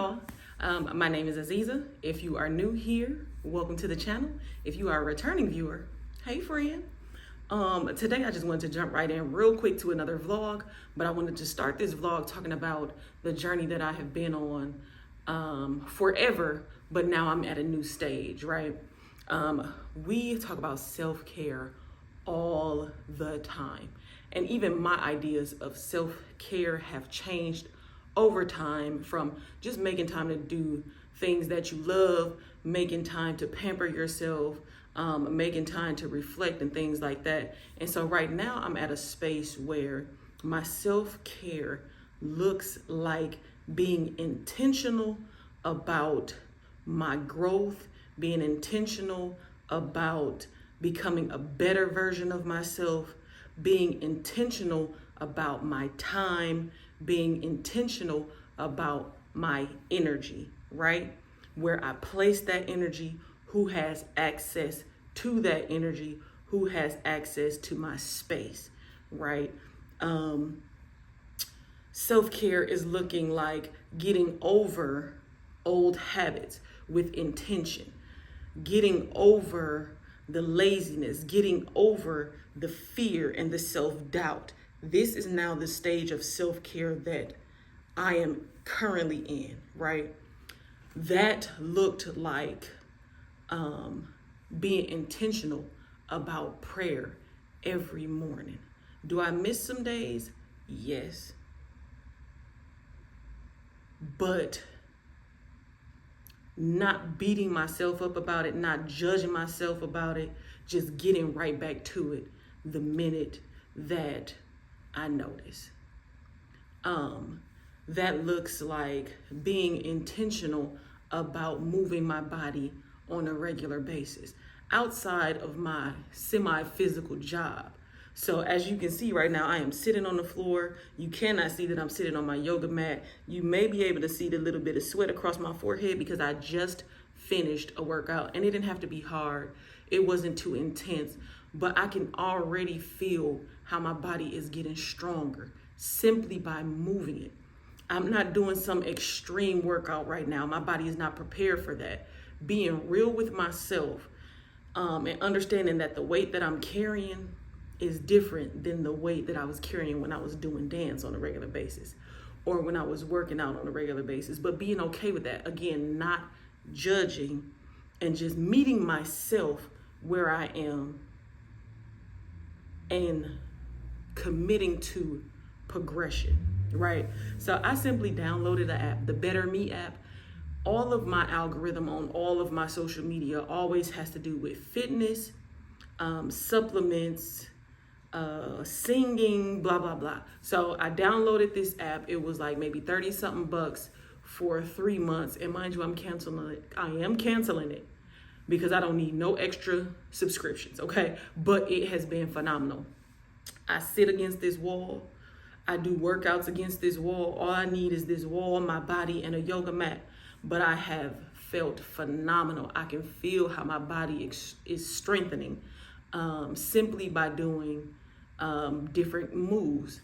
y'all. My name is Aziza. If you are new here, welcome to the channel. If you are a returning viewer, hey friend. Today I just wanted to jump right in real quick to another vlog, but I wanted to start this vlog talking about the journey that I have been on forever, but now I'm at a new stage, right? We talk about self-care all the time. And even my ideas of self-care have changed over time, from just making time to do things that you love, making time to pamper yourself, making time to reflect and things like that. And so right now I'm at a space where my self-care looks like being intentional about my growth, being intentional about becoming a better version of myself, being intentional about my time, being intentional about my energy, right? Where I place that energy, who has access to that energy, who has access to my space, right? Self-care is looking like getting over old habits with intention, getting over the laziness, getting over the fear and the self-doubt. This is now the stage of self-care that I am currently in, right? That looked like being intentional about prayer every morning. Do I miss some days? Yes. But not beating myself up about it, not judging myself about it, just getting right back to it the minute that I notice. That looks like being intentional about moving my body on a regular basis outside of my semi-physical job. So as you can see right now, I am sitting on the floor. You cannot see that I'm sitting on my yoga mat. You may be able to see the little bit of sweat across my forehead because I just finished a workout, and it didn't have to be hard. It wasn't too intense, but I can already feel how my body is getting stronger simply by moving it. I'm not doing some extreme workout right now. My body is not prepared for that. Being real with myself, and understanding that the weight that I'm carrying is different than the weight that I was carrying when I was doing dance on a regular basis or when I was working out on a regular basis, but being okay with that. Again, not judging and just meeting myself where I am and committing to progression, right? So I simply downloaded the app, the Better Me app. All of my algorithm on all of my social media always has to do with fitness, supplements, singing, blah, blah, blah. So I downloaded this app. It was like maybe 30 something bucks for 3 months. And mind you, I am canceling it because I don't need no extra subscriptions. Okay. But it has been phenomenal. I sit against this wall. I do workouts against this wall. All I need is this wall, my body, and a yoga mat. But I have felt phenomenal. I can feel how my body is strengthening simply by doing different moves.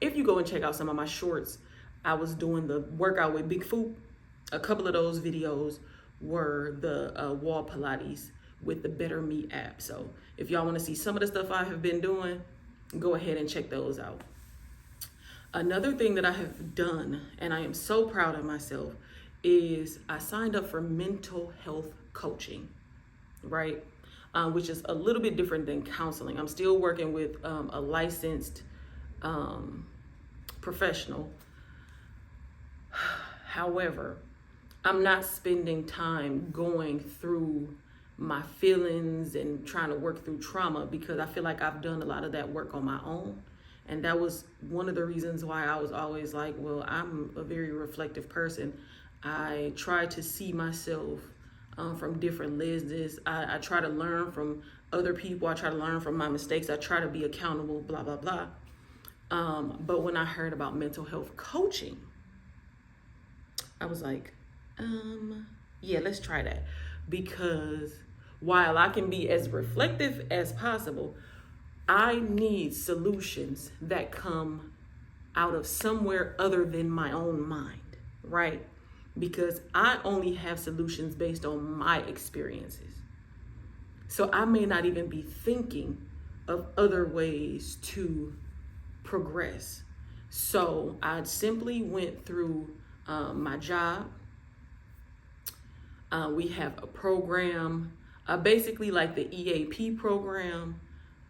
If you go and check out some of my shorts, I was doing the workout with Big Foop. A couple of those videos were the wall Pilates with the Better Me app. So if y'all want to see some of the stuff I have been doing, go ahead and check those out. Another thing that I have done, and I am so proud of myself, is I signed up for mental health coaching, right? Which is a little bit different than counseling. I'm still working with a licensed professional. However, I'm not spending time going through my feelings and trying to work through trauma because I feel like I've done a lot of that work on my own. And that was one of the reasons why I was always like, well, I'm a very reflective person. I try to see myself from different lenses. I try to learn from other people. I try to learn from my mistakes. I try to be accountable, blah, blah, blah. But when I heard about mental health coaching, I was like, yeah, let's try that. Because while I can be as reflective as possible, I need solutions that come out of somewhere other than my own mind, right? Because I only have solutions based on my experiences. So I may not even be thinking of other ways to progress. So I simply went through my job. We have a program, basically like the EAP program,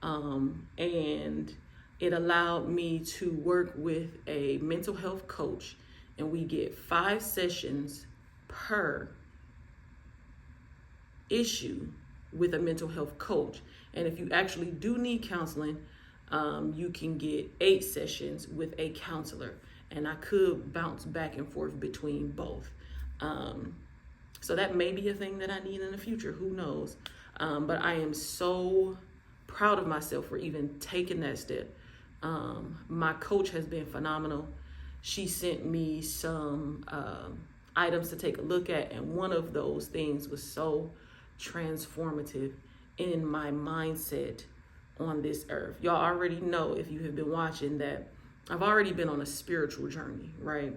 and it allowed me to work with a mental health coach, and we get 5 sessions per issue with a mental health coach. And if you actually do need counseling, you can get 8 sessions with a counselor, and I could bounce back and forth between both. So that may be a thing that I need in the future, who knows? But I am so proud of myself for even taking that step. My coach has been phenomenal. She sent me some items to take a look at, and one of those things was so transformative in my mindset on this earth. Y'all already know, if you have been watching, that I've already been on a spiritual journey, right?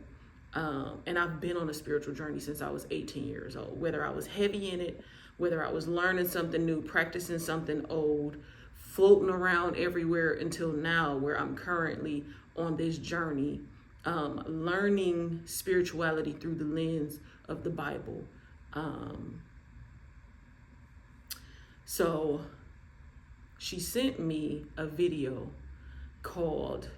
And I've been on a spiritual journey since I was 18 years old, whether I was heavy in it, whether I was learning something new, practicing something old, floating around everywhere until now, where I'm currently on this journey, learning spirituality through the lens of the Bible. So she sent me a video called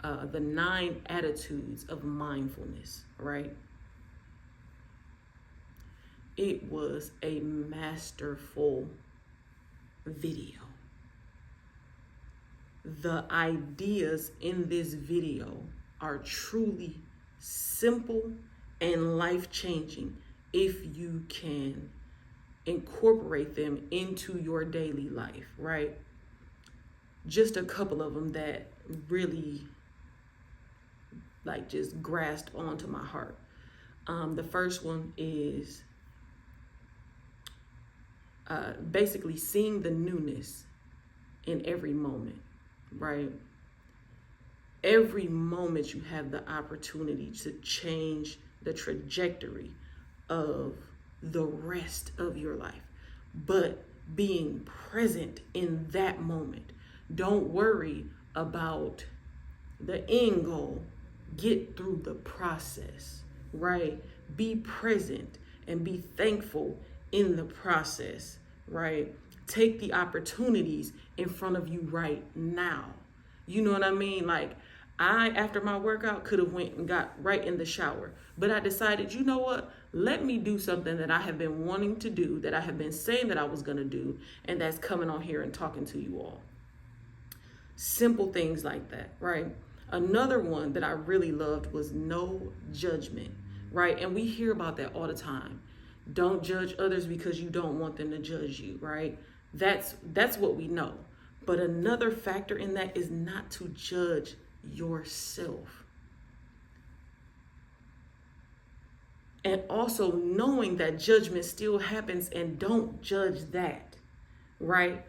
The 9 Attitudes of Mindfulness, right? It was a masterful video. The ideas in this video are truly simple and life-changing if you can incorporate them into your daily life, right? Just a couple of them that really just grasped onto my heart. The first one is basically seeing the newness in every moment, right? Every moment you have the opportunity to change the trajectory of the rest of your life, but being present in that moment. Don't worry about the end goal. Get through the process, right? Be present and be thankful in the process, right? Take the opportunities in front of you right now. You know what I mean? After my workout, could have went and got right in the shower, but I decided, you know what? Let me do something that I have been wanting to do, that I have been saying that I was going to do, and that's coming on here and talking to you all. Simple things like that, right? Another one that I really loved was no judgment, right? And we hear about that all the time. Don't judge others because you don't want them to judge you, right? That's what we know. But another factor in that is not to judge yourself. And also knowing that judgment still happens, and don't judge that, right?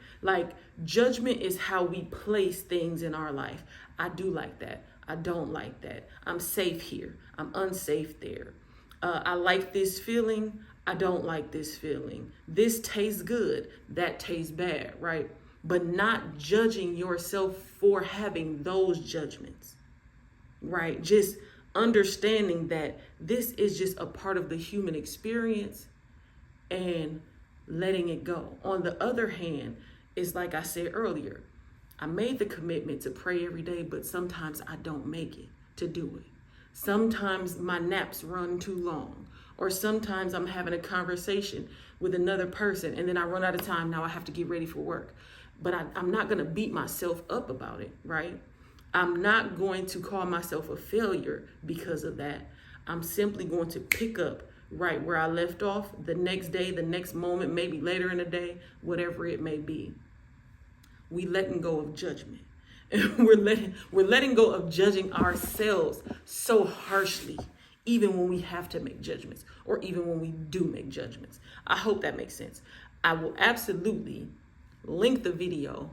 Judgment is how we place things in our life. I do like that. I don't like that. I'm safe here. I'm unsafe there. I like this feeling. I don't like this feeling. This tastes good. That tastes bad, right? But not judging yourself for having those judgments, right? Just understanding that this is just a part of the human experience and letting it go. On the other hand, it's like I said earlier, I made the commitment to pray every day, but sometimes I don't make it to do it. Sometimes my naps run too long, or sometimes I'm having a conversation with another person and then I run out of time. Now I have to get ready for work. But I'm not going to beat myself up about it, right? I'm not going to call myself a failure because of that. I'm simply going to pick up right where I left off the next day, the next moment, maybe later in the day, whatever it may be. We letting go of judgment. We're letting go of judging ourselves so harshly, even when we have to make judgments, or even when we do make judgments. I hope that makes sense. I will absolutely link the video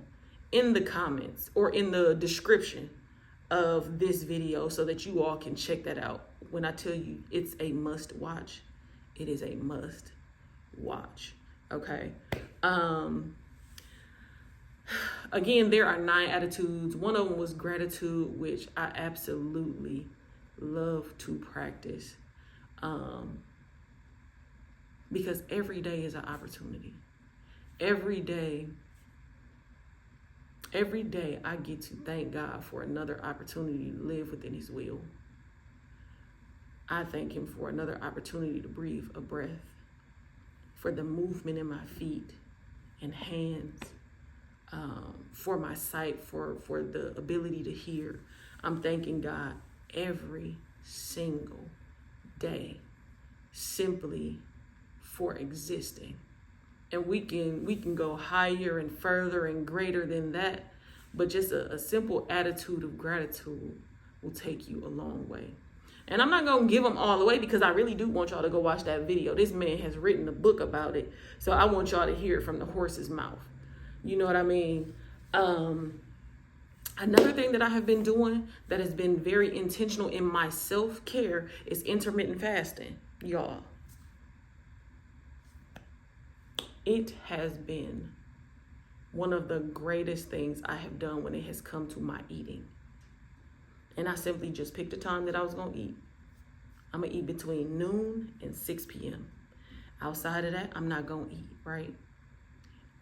in the comments or in the description of this video so that you all can check that out. When I tell you it's a must watch, it is a must watch. Okay. Again, there are 9 attitudes. One of them was gratitude, which I absolutely love to practice. Because every day is an opportunity. Every day I get to thank God for another opportunity to live within his will. I thank him for another opportunity to breathe a breath, for the movement in my feet and hands, for my sight, for the ability to hear. I'm thanking God every single day simply for existing. And we can go higher and further and greater than that, but just a simple attitude of gratitude will take you a long way. And I'm not going to give them all away because I really do want y'all to go watch that video. This man has written a book about it, so I want y'all to hear it from the horse's mouth. You know what I mean? Another thing that I have been doing that has been very intentional in my self-care is intermittent fasting, y'all. It has been one of the greatest things I have done when it has come to my eating. And I simply just picked a time that I was going to eat. I'm going to eat between noon and 6 p.m. Outside of that, I'm not going to eat, right?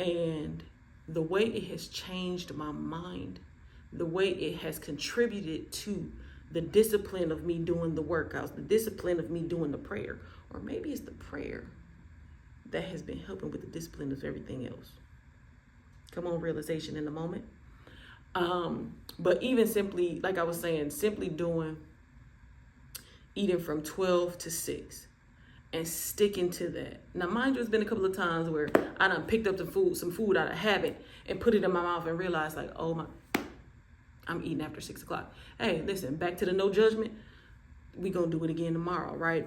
And the way it has changed my mind, the way it has contributed to the discipline of me doing the workouts, the discipline of me doing the prayer, or maybe it's the prayer that has been helping with the discipline of everything else. Come on, realization in a moment. But even simply, like I was saying, simply eating from 12 to 6 and sticking to that. Now, mind you, it's been a couple of times where I done picked up some food out of habit and put it in my mouth and realized like, oh my, I'm eating after 6 o'clock. Hey, listen, back to the no judgment. We gonna do it again tomorrow, right?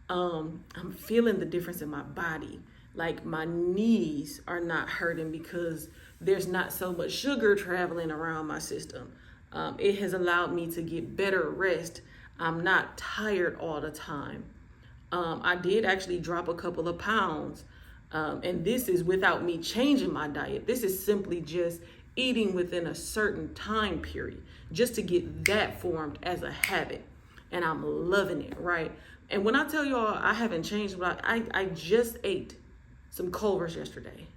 I'm feeling the difference in my body. Like my knees are not hurting because there's not so much sugar traveling around my system. It has allowed me to get better rest. I'm not tired all the time. I did actually drop a couple of pounds. And this is without me changing my diet. This is simply just eating within a certain time period, just to get that formed as a habit. And I'm loving it, right? And when I tell y'all I haven't changed, but I just ate some Culver's yesterday,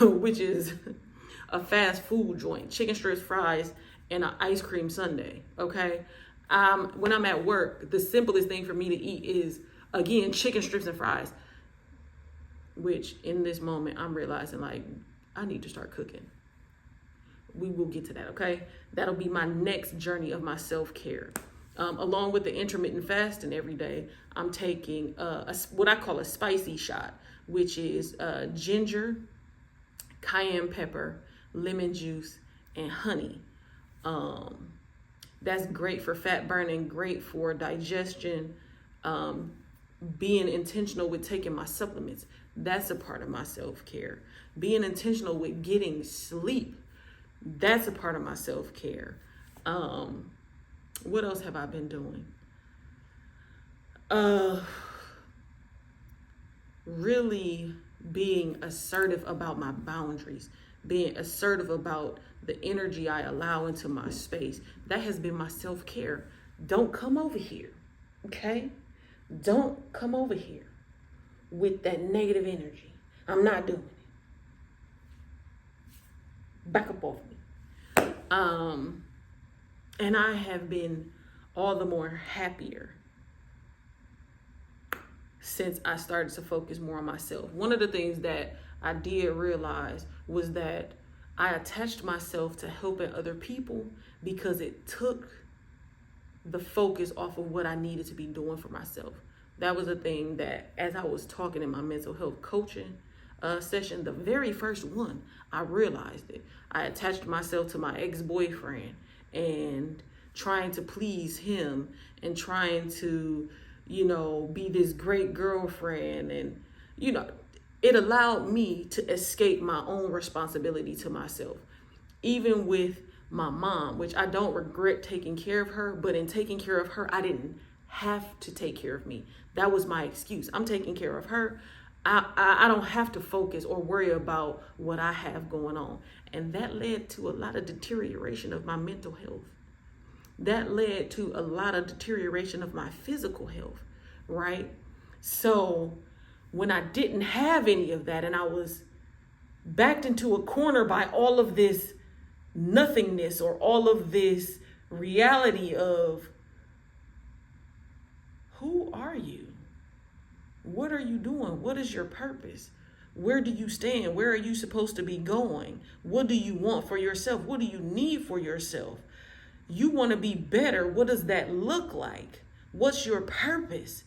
which is a fast food joint, chicken strips, fries, and an ice cream sundae, okay? When I'm at work, the simplest thing for me to eat is, again, chicken strips and fries, which in this moment, I'm realizing, like, I need to start cooking. We will get to that, okay? That'll be my next journey of my self-care. Along with the intermittent fasting every day, I'm taking what I call a spicy shot, which is ginger, cayenne pepper, lemon juice, and honey. That's great for fat burning, great for digestion, being intentional with taking my supplements. That's a part of my self-care. Being intentional with getting sleep. That's a part of my self-care. What else have I been doing? Really being assertive about my boundaries, being assertive about the energy I allow into my space. That has been my self-care. Don't come over here, okay? Don't come over here with that negative energy. I'm not doing it. Back up off me. And I have been all the more happier since I started to focus more on myself. One of the things that I did realize was that I attached myself to helping other people because it took the focus off of what I needed to be doing for myself. That was a thing that, as I was talking in my mental health coaching session, the very first one, I realized it. I attached myself to my ex-boyfriend and trying to please him and trying to, be this great girlfriend. And, it allowed me to escape my own responsibility to myself. Even with my mom, which I don't regret taking care of her, but in taking care of her, I didn't have to take care of me. That was my excuse. I'm taking care of her. I don't have to focus or worry about what I have going on. And that led to a lot of deterioration of my mental health. That led to a lot of deterioration of my physical health, right? So when I didn't have any of that and I was backed into a corner by all of this nothingness or all of this reality of, who are you? What are you doing? What is your purpose? Where do you stand? Where are you supposed to be going? What do you want for yourself? What do you need for yourself? You want to be better. What does that look like? What's your purpose?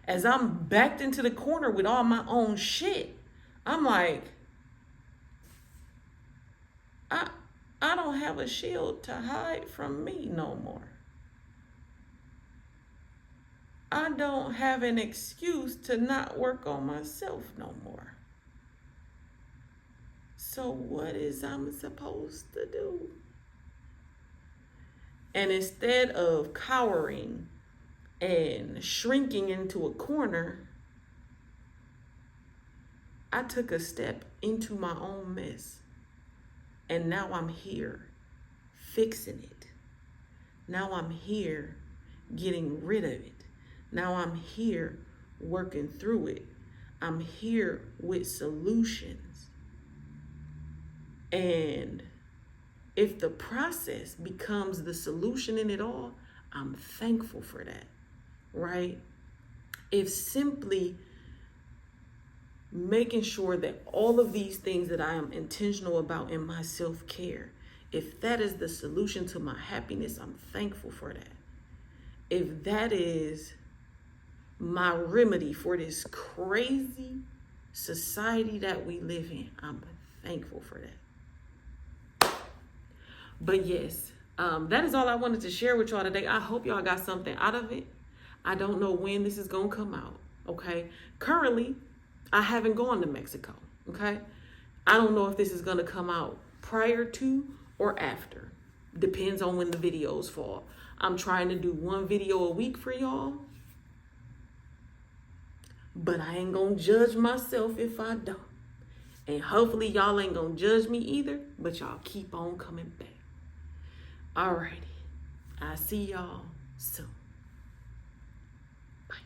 As I'm backed into the corner with all my own shit, I'm like, I don't have a shield to hide from me no more. I don't have an excuse to not work on myself no more. So what is I'm supposed to do? And instead of cowering and shrinking into a corner, I took a step into my own mess. And now I'm here fixing it. Now I'm here getting rid of it. Now I'm here working through it. I'm here with solutions. And if the process becomes the solution in it all, I'm thankful for that, right? If simply making sure that all of these things that I am intentional about in my self-care, if that is the solution to my happiness, I'm thankful for that. If that is my remedy for this crazy society that we live in, I'm thankful for that. But yes, that is all I wanted to share with y'all today. I hope y'all got something out of it. I don't know when this is going to come out, okay? Currently, I haven't gone to Mexico, okay? I don't know if this is going to come out prior to or after. Depends on when the videos fall. I'm trying to do one video a week for y'all. But I ain't going to judge myself if I don't. And hopefully y'all ain't going to judge me either. But y'all keep on coming back. Alrighty. I'll see y'all soon. Bye.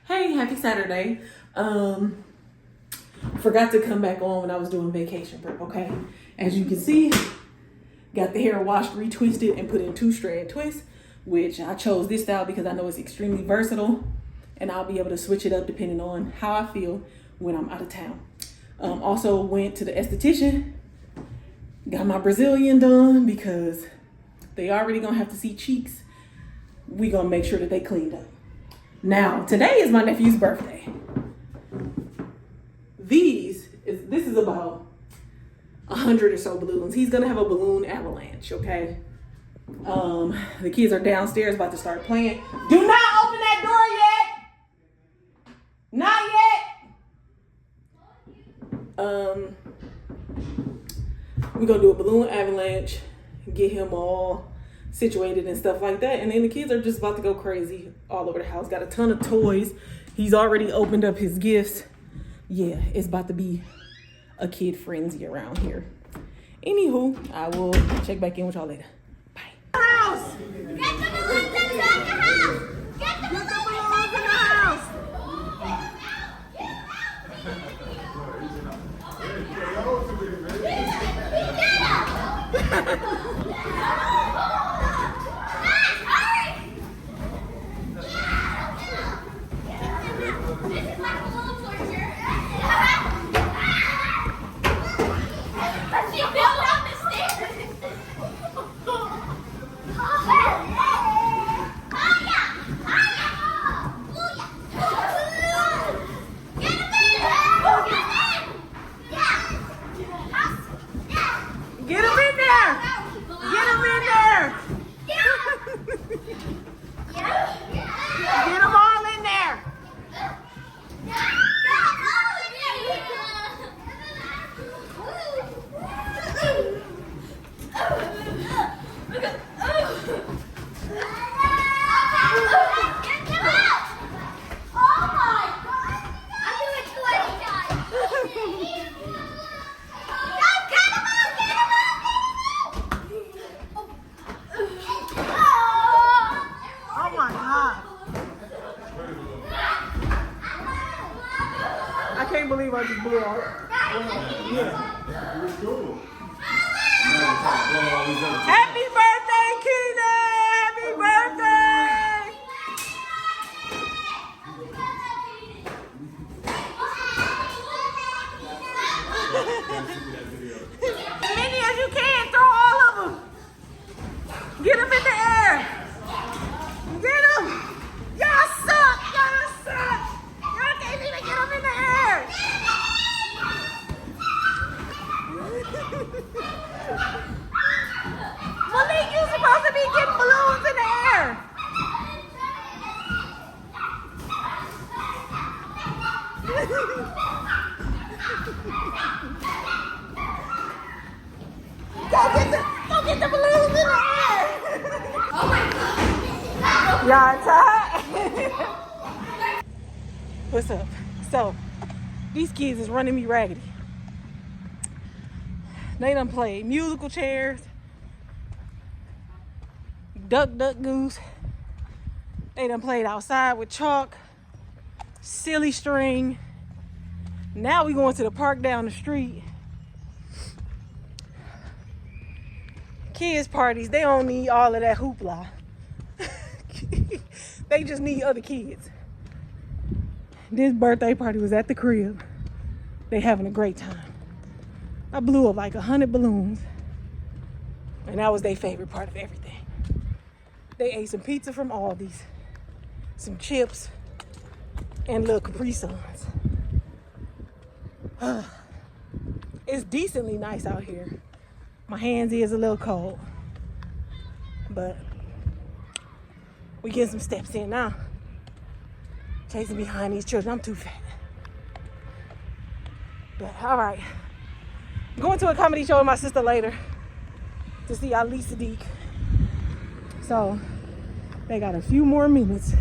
Hey, happy Saturday. Forgot to come back on when I was doing vacation prep, okay? As you can see, got the hair washed, retwisted, and put in 2-strand twists, which I chose this style because I know it's extremely versatile. And I'll be able to switch it up depending on how I feel when I'm out of town. Also went to the esthetician, got my Brazilian done because they already gonna have to see cheeks. We gonna make sure that they cleaned up. Now, today is my nephew's birthday. This is about 100 or so balloons. He's gonna have a balloon avalanche, okay? The kids are downstairs about to start playing. Do not open that door yet! Not yet. We're gonna do a balloon avalanche, get him all situated and stuff like that. And then the kids are just about to go crazy all over the house. Got a ton of toys. He's already opened up his gifts. Yeah, it's about to be a kid frenzy around here. Anywho, I will check back in with y'all later. Bye. House! Get the balloons inside the house! Get the balloons inside the house! I just blew out. Happy birthday, Keenan! Happy birthday! As many as you can, throw all of them. Get them in the air. Get them. Y'all suck. Y'all suck. Y'all can't even get them in the air. Malik, you supposed to be getting balloons in the air. Go get the balloons in the air. Oh my God. Y'all tired? What's up? So, these kids is running me raggedy. They done played musical chairs, duck, goose. They done played outside with chalk, silly string. Now we going to the park down the street. Kids parties, they don't need all of that hoopla. They just need other kids. This birthday party was at the crib. They having a great time. I blew up like 100 balloons. And that was their favorite part of everything. They ate some pizza from Aldi's, some chips, and little Capri Suns. It's decently nice out here. My hands is a little cold, but we getting some steps in now. Chasing behind these children, I'm too fat. But all right, I'm going to a comedy show with my sister later to see Ali Sadiq. So they got a few more minutes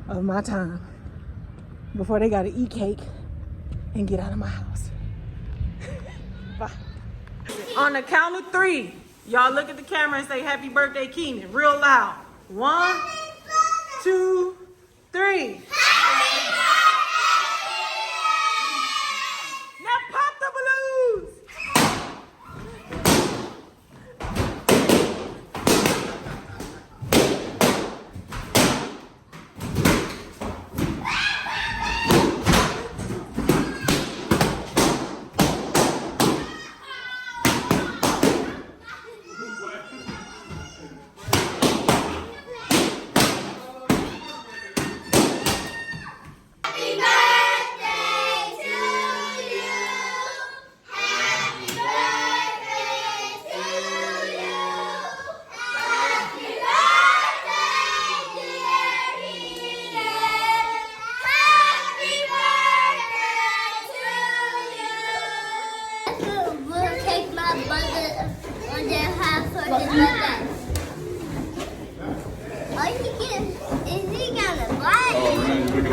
of my time before they gotta eat cake and get out of my house. Bye. On the count of 3, y'all look at the camera and say happy birthday, Keenan, real loud. 1, 2, 3. Now pop the balloons.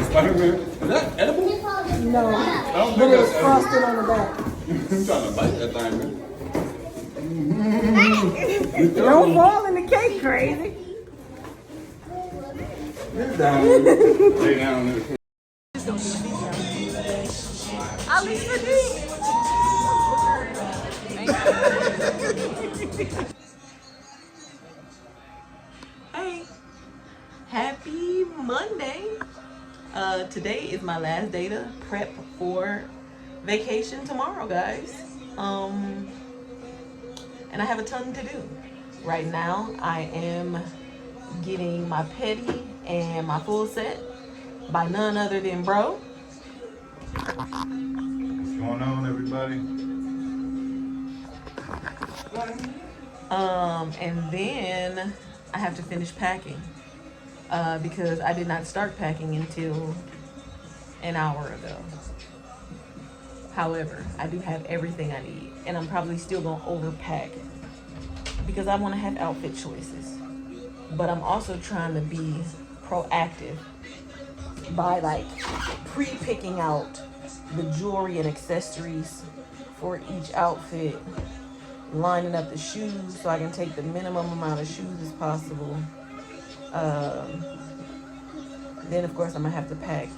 Spider-Man? Is that edible? No, but it was frosted on the back. I'm trying to bite that thing, man. Don't fall in the cake, crazy. Lay down. Lay down. Ali Sadiq. Hey, happy Monday. Today is my last day to prep for vacation tomorrow, guys. And I have a ton to do. Right now, I am getting my petty and my full set by none other than Bro. What's going on, everybody? And then I have to finish packing. Because I did not start packing until an hour ago. However, I do have everything I need, and I'm probably still gonna overpack because I want to have outfit choices. But I'm also trying to be proactive by like pre-picking out the jewelry and accessories for each outfit, lining up the shoes so I can take the minimum amount of shoes as possible. Then of course I'm gonna have to pack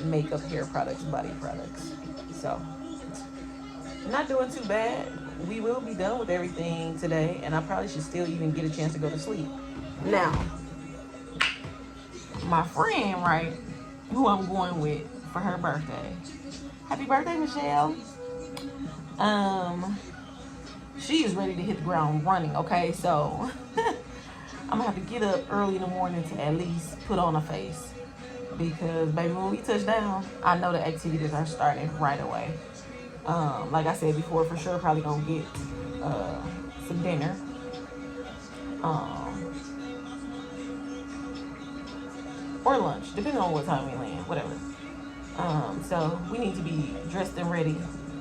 makeup, hair products, body products. So, not doing too bad. We will be done with everything today, and I probably should still even get a chance to go to sleep. Now, my friend, right, who I'm going with for her birthday. Happy birthday, Michelle. She is ready to hit the ground running, okay? So, I'm gonna have to get up early in the morning to at least put on a face. Because, baby, when we touch down, I know the activities are starting right away. Like I said before, for sure, probably gonna get some dinner. Or lunch, depending on what time we land, whatever. So we need to be dressed and ready.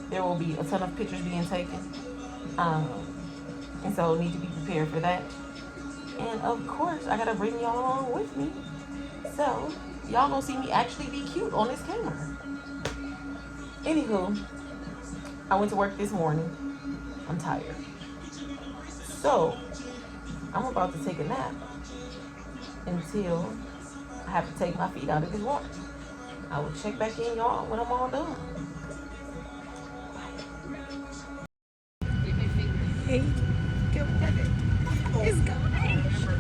There will be a ton of pictures being taken. And so need to be prepared for that. And of course, I gotta bring y'all along with me. So y'all gonna see me actually be cute on this camera. Anywho, I went to work this morning. I'm tired. So I'm about to take a nap until I have to take my feet out of this water. I will check back in, y'all, when I'm all done. Hey, good morning. It's going.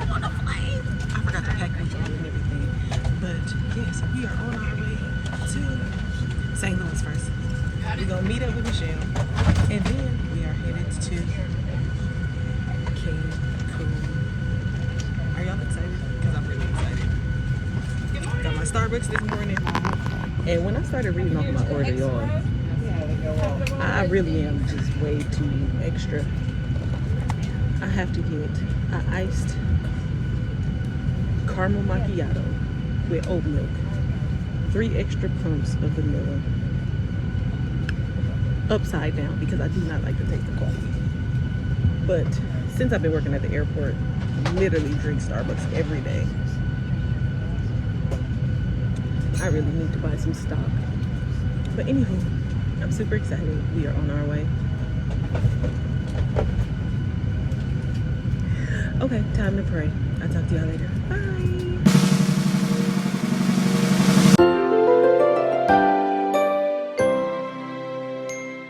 I'm on a plane. I forgot to pack my phone and everything. But yes, we are on our way to St. Louis first. We're going to meet up with Michelle. And then we are headed to Cancun. Are y'all excited? Because I'm really excited. Got my Starbucks this morning. And when I started reading off my order, y'all, I really am just way too extra. I have to get an iced caramel macchiato with oat milk, 3 extra pumps of vanilla, upside down because I do not like the taste of coffee. But since I've been working at the airport, I literally drink Starbucks every day. I really need to buy some stock. But anywho, I'm super excited. We are on our way. Okay, time to pray. I'll talk to y'all later. Bye.